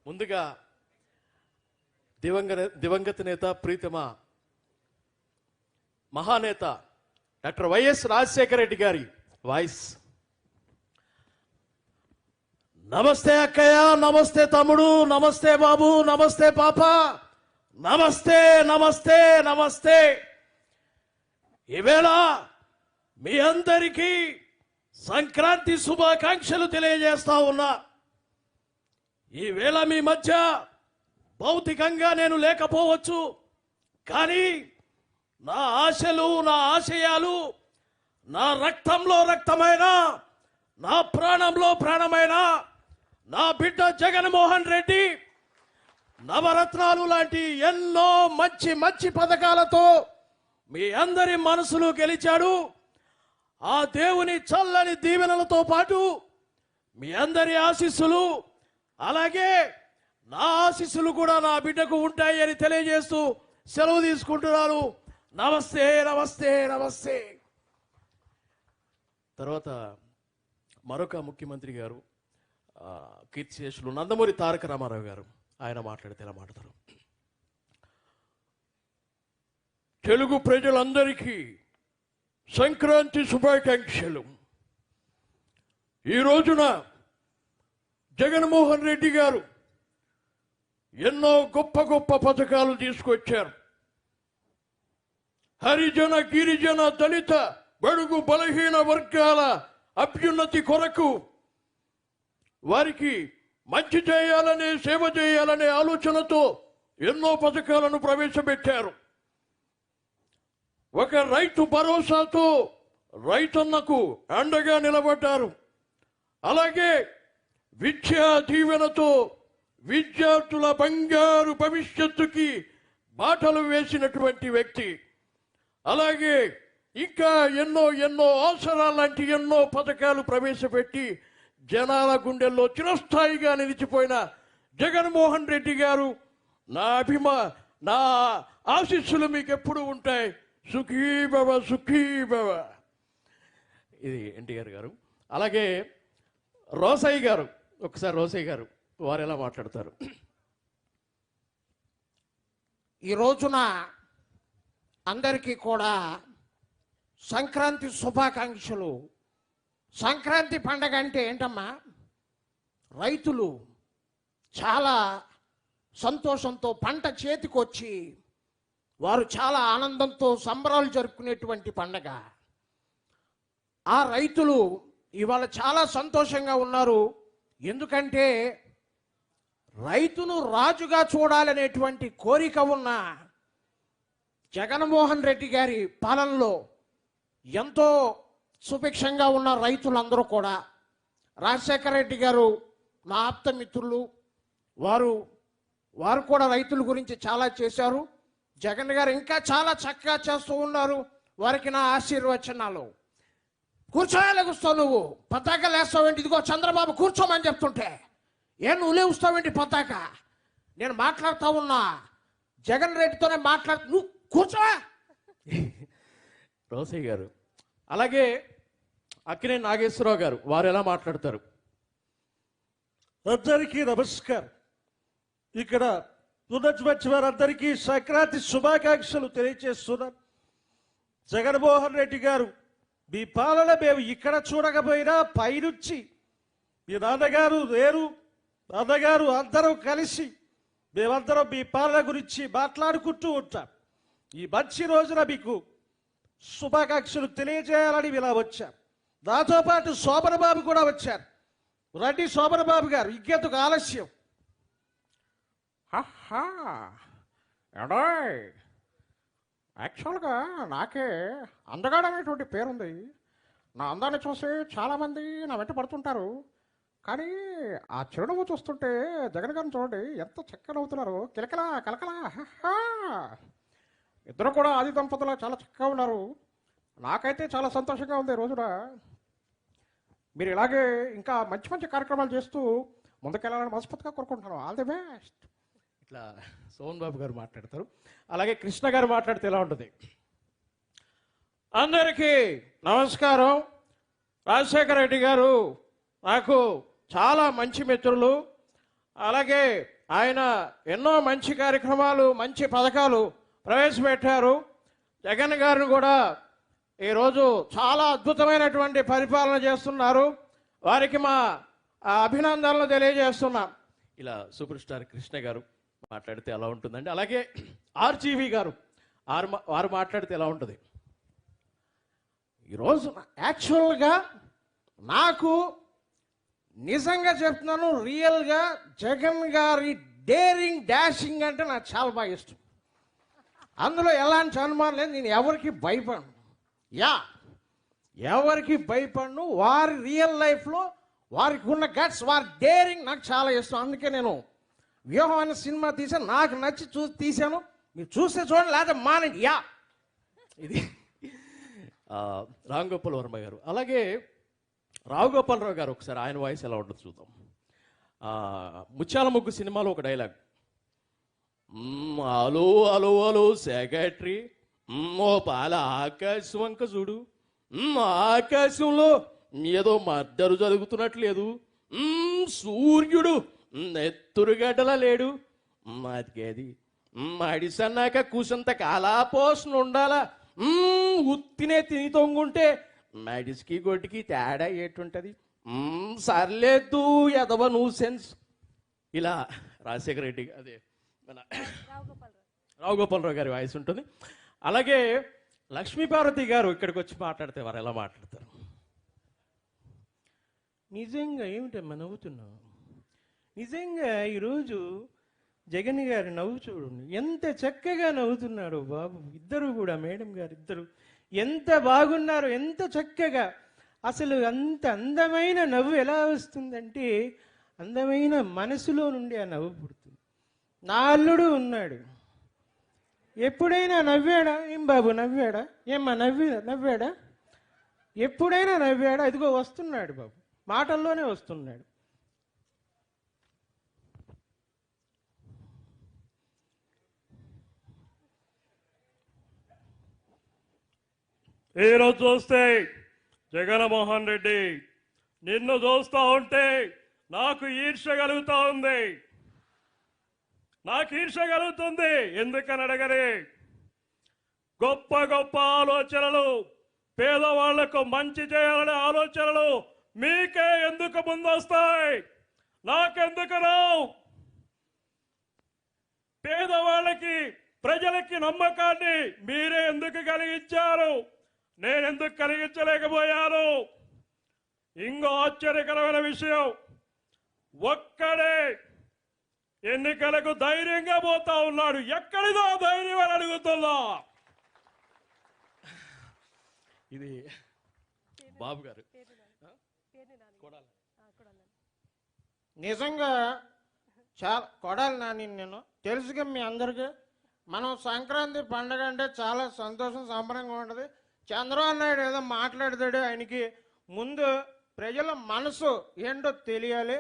ముందుగా దివంగత నేత ప్రీతమ మహానేత డాక్టర్ వైఎస్ రాజశేఖర రెడ్డి గారి వాయిస్. నమస్తే అక్కయ్య, నమస్తే తమ్ముడు, నమస్తే బాబు, నమస్తే పాప, నమస్తే నమస్తే నమస్తే. ఈవేళ మీ అందరికీ సంక్రాంతి శుభాకాంక్షలు తెలియజేస్తా ఉన్నా. ఈవేళ మీ మధ్య భౌతికంగా నేను లేకపోవచ్చు, కానీ నా ఆశలు, నా ఆశయాలు, నా రక్తంలో రక్తమైన, నా ప్రాణంలో ప్రాణమైన నా బిడ్డ జగన్మోహన్ రెడ్డి నవరత్నాలు లాంటి ఎన్నో మంచి మంచి పథకాలతో మీ అందరి మనసులు గెలిచాడు. ఆ దేవుని చల్లని దీవెనలతో పాటు మీ అందరి ఆశీస్సులు, అలాగే నా ఆశీస్సులు కూడా నా బిడ్డకు ఉంటాయి అని తెలియజేస్తూ సెలవు తీసుకుంటున్నాను. నమస్తే నమస్తే నమస్తే. తర్వాత మరొక ముఖ్యమంత్రి గారు, కీర్తిశేషులు నందమూరి తారక రామారావు గారు, ఆయన మాట్లాడితే ఎలా మాట్లాడతారు? తెలుగు ప్రజలందరికీ సంక్రాంతి శుభాకాంక్షలు. ఈ రోజున జగన్మోహన్ రెడ్డి గారు ఎన్నో గొప్ప గొప్ప పథకాలు తీసుకొచ్చారు. హరిజన, గిరిజన, దళిత, బడుగు బలహీన వర్గాల అభ్యున్నతి కొరకు, వారికి మంచి చేయాలనే, సేవ చేయాలనే ఆలోచనతో ఎన్నో పథకాలను ప్రవేశపెట్టారు. ఒక రైతు భరోసాతో రైతన్నకు అండగా నిలబడ్డారు. అలాగే విద్యా దీవెనతో విద్యార్థుల బంగారు భవిష్యత్తుకి బాటలు వేసినటువంటి వ్యక్తి. అలాగే ఇంకా ఎన్నో ఎన్నో ఆసరా లాంటి ఎన్నో పథకాలు ప్రవేశపెట్టి జనాల గుండెల్లో చిరస్థాయిగా నిలిచిపోయిన జగన్మోహన్ రెడ్డి గారు, నా ఆశీస్సులు మీకు ఎప్పుడు ఉంటాయి. సుఖీ భవ, సుఖీ భవ. ఇది ఎన్టీఆర్ గారు. అలాగే రోసయ్య గారు, ఒకసారి రోసయ్య గారు వారు ఎలా మాట్లాడతారు? ఈ రోజున అందరికీ కూడా సంక్రాంతి శుభాకాంక్షలు. సంక్రాంతి పండగ అంటే ఏంటమ్మా? రైతులు చాలా సంతోషంతో పంట చేతికొచ్చి వారు చాలా ఆనందంతో సంబరాలు జరుపుకునేటువంటి పండగ. ఆ రైతులు ఇవాళ చాలా సంతోషంగా ఉన్నారు. ఎందుకంటే రైతును రాజుగా చూడాలనేటువంటి కోరిక ఉన్న జగన్మోహన్ రెడ్డి గారి పాలనలో ఎంతో సుభిక్షంగా ఉన్న రైతులందరూ కూడా, రాజశేఖర రెడ్డి గారు నా ఆప్త మిత్రులు, వారు కూడా రైతుల గురించి చాలా చేశారు. జగన్ గారు ఇంకా చాలా చక్కగా చేస్తూ ఉన్నారు. వారికి నా ఆశీర్వచనాలు. కూర్చోలేగుస్తావు నువ్వు, పతాక లేస్తావేంటి? ఇదిగో చంద్రబాబు కూర్చోమని చెప్తుంటే నువ్వు లేవుస్తావేంటి పతాక? నేను మాట్లాడుతూ ఉన్నా, జగన్ రెడ్డితోనే నువ్వు కూర్చోవా. రోసయ్య గారు. అలాగే అక్కినే నాగేశ్వరరావు గారు, వారు ఎలా మాట్లాడతారు? అందరికీ నమస్కారం. ఇక్కడ ఉన్నటువంటి వారందరికీ సంక్రాంతి శుభాకాంక్షలు తెలియజేస్తున్నాను. జగన్మోహన్ రెడ్డి గారు, మీ పాలన మేము ఇక్కడ చూడకపోయినా పైనుంచి మీ నాన్నగారు, నాన్నగారు అందరం కలిసి మేమందరం మీ పాలన గురించి మాట్లాడుకుంటూ ఉంటాం. ఈ మంచి రోజున మీకు శుభాకాంక్షలు తెలియజేయాలని ఇలా వచ్చాం. నాతో పాటు శోభన్ బాబు కూడా వచ్చారు. రండి శోభన్ బాబు గారు, ఇంకెందుకు ఆలస్యం? యాక్చువల్గా నాకే అందగాడు అనేటువంటి పేరుంది. నా అందాన్ని చూసి చాలామంది నా వెంట పడుతుంటారు. కానీ ఆ చిరునవ్వు చూస్తుంటే జగన్ గారిని చూడండి ఎంత చక్కగా నవ్వుతున్నారు. కిలకలా కలకలా. ఇద్దరు కూడా ఆది దంపతులు చాలా చక్కగా ఉన్నారు. నాకైతే చాలా సంతోషంగా ఉంది. రోజున మీరు ఇలాగే ఇంకా మంచి మంచి కార్యక్రమాలు చేస్తూ ముందుకెళ్ళాలని మనస్ఫూర్తిగా కోరుకుంటున్నాను. All the best. ఇట్లా సోమన్ బాబు గారు మాట్లాడతారు. అలాగే కృష్ణ గారు మాట్లాడితే ఎలా ఉంటుంది? అందరికీ నమస్కారం. రాజశేఖర రెడ్డి గారు నాకు చాలా మంచి మిత్రులు. అలాగే ఆయన ఎన్నో మంచి కార్యక్రమాలు మంచి పథకాలు ప్రవేశపెట్టారు. జగన్ గారిని కూడా ఈరోజు చాలా అద్భుతమైనటువంటి పరిపాలన చేస్తున్నారు. వారికి మా అభినందనలు తెలియజేస్తున్నాం. ఇలా సూపర్ స్టార్ కృష్ణ గారు మాట్లాడితే ఎలా ఉంటుందండి? అలాగే ఆర్జీవి గారు వారు మాట్లాడితే ఎలా ఉంటుంది? ఈరోజు యాక్చువల్గా నాకు నిజంగా చెప్తున్నాను, రియల్గా జగన్ గారి డేరింగ్ డాషింగ్ అంటే నాకు చాలా బాగా ఇష్టం. అందులో ఎలాంటి అనుమానం లేదు. నేను ఎవరికి భయపడను. ఎవరికి భయపడను. వారి రియల్ లైఫ్లో వారికి ఉన్న గట్స్, వారి డేరింగ్ నాకు చాలా ఇష్టం. అందుకే నేను వ్యూహం అనే సినిమా తీసాను. నాకు నచ్చి తీశాను. మీరు చూస్తే చూడండి, లేదా మానండి. ఇది రామ్ గోపాల్ వర్మ గారు. అలాగే రావు గోపాలరావు గారు, ఒకసారి ఆయన వాయిస్ ఎలా ఉంటుంది చూద్దాం. ముత్యాల ముగ్గు సినిమాలో ఒక డైలాగ్, అలో అలో అలో సెక్రటరీ, ఓ పాల ఆకాశం వంక చూడు, ఆకాశంలో ఏదో మద్దరు జరుగుతున్నట్లేదు, సూర్యుడు నెత్తురుగడ్డలా లేడు, అది మడిసన్నాక కూసంత కాలాపోసన ఉండాలా, ఉత్తినే తిని తొంగుంటే మడిసికి గొడ్డికి తేడా ఏటుంటది, సర్లేదు ఎదవ నువ్వు సెన్స్. ఇలా రాజశేఖర రెడ్డి, అదే మన రావు గోపాలరావు గారి వాయిస్ ఉంటుంది. అలాగే లక్ష్మీపార్వతి గారు ఇక్కడికి వచ్చి మాట్లాడితే వారు ఎలా మాట్లాడతారు? నిజంగా ఏమిటమ్మా నవ్వుతున్నావు? నిజంగా ఈరోజు జగన్ గారి నవ్వు చూడండి, ఎంత చక్కగా నవ్వుతున్నాడు బాబు. ఇద్దరు కూడా, మేడం గారు ఇద్దరు ఎంత బాగున్నారు, ఎంత చక్కగా. అసలు అంత అందమైన నవ్వు ఎలా వస్తుందంటే, అందమైన మనసులో నుండి ఆ నవ్వు పుడుతుంది. నా అల్లుడు ఉన్నాడు, ఎప్పుడైనా నవ్వాడా? ఏం బాబు నవ్వాడా? ఏమ్మా నవ్వాడా? ఎప్పుడైనా నవ్వాడా? ఇదిగో వస్తున్నాడు బాబు, మాటల్లోనే వస్తున్నాడు. ఈరోజు చూస్తే జగన్మోహన్ రెడ్డి నిన్ను చూస్తూ ఉంటే నాకు ఈర్ష్య కలుగుతూ ఉంది. నాకు ఈర్ష్య కలుగుతుంది. ఎందుకని అడగరే, గొప్ప గొప్ప ఆలోచనలు, పేదవాళ్లకు మంచి చేయాలనే ఆలోచనలు మీకే ఎందుకు ముందొస్తాయి? నాకెందుకు రావు? పేదవాళ్ళకి, ప్రజలకి నమ్మకాన్ని మీరే ఎందుకు కలిగించారు? నేనెందుకు కలిగించలేకపోయాను? ఇంకో ఆశ్చర్యకరమైన విషయం, ఒక్కడే ఎన్నికలకు ధైర్యంగా పోతా ఉన్నాడు. ఎక్కడిదో ధైర్యం అని అడుగుతున్నా. ఇది బాబు గారు. నిజంగా చాలా కొడాలి నాని, నేను తెలుసుగా మీ అందరికీ. మనం సంక్రాంతి పండుగ అంటే చాలా సంతోషం, సంబరంగా ఉంటుంది. చంద్రబాబు నాయుడు ఏదో మాట్లాడతాడు, ఆయనకి ముందు ప్రజల మనసు ఏంటో తెలియాలి,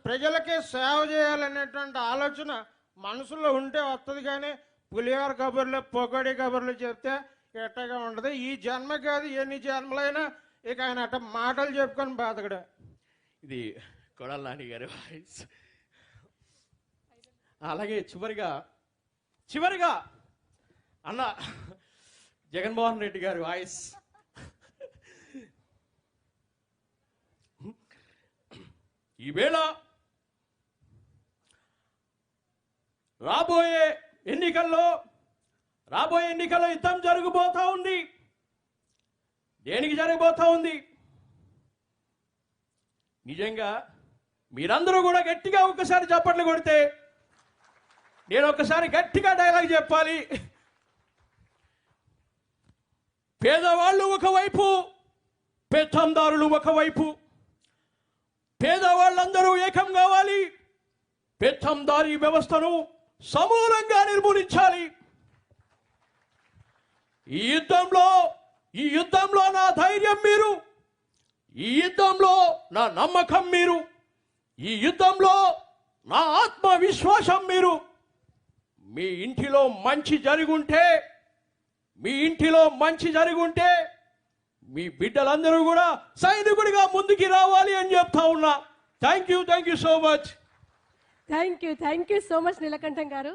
ప్రజలకే సేవ చేయాలనేటువంటి ఆలోచన మనసులో ఉంటే వస్తుంది. కానీ పులిహోర కబుర్లు, పొగడి కబుర్లు చెప్తే ఎట్టగా ఉండదు. ఈ జన్మ కాదు, ఎన్ని జన్మలైనా ఇక ఆయన అట్ట మాటలు చెప్పుకొని బతకడు. ఇది కొడాలి నాని గారి వాయిస్. అలాగే చివరిగా అన్న జగన్మోహన్ రెడ్డి గారి వాయిస్. ఈవేళ రాబోయే ఎన్నికల్లో యుద్ధం జరగబోతా ఉంది. దేనికి జరగబోతా ఉంది? నిజంగా మీరందరూ కూడా గట్టిగా ఒక్కసారి చప్పట్లు కొడితే నేను ఒక్కసారి గట్టిగా డైలాగ్ చెప్పాలి. పేదవాళ్ళు ఒకవైపు, పెత్తందారులు ఒకవైపు. పేదవాళ్ళందరూ ఏకం కావాలి. పెత్తందారీ వ్యవస్థను సమూలంగా నిర్మూలించాలి. ఈ యుద్ధంలో నా ధైర్యం మీరు, ఈ యుద్ధంలో నా నమ్మకం మీరు, ఈ యుద్ధంలో నా ఆత్మవిశ్వాసం మీరు. మీ ఇంటిలో మంచి జరుగుంటే మీ బిడ్డలందరూ కూడా సైనికుడిగా ముందుకి రావాలి అని చెప్తా ఉన్నా. Thank you so much. Thank you so much Neelakantham గారు.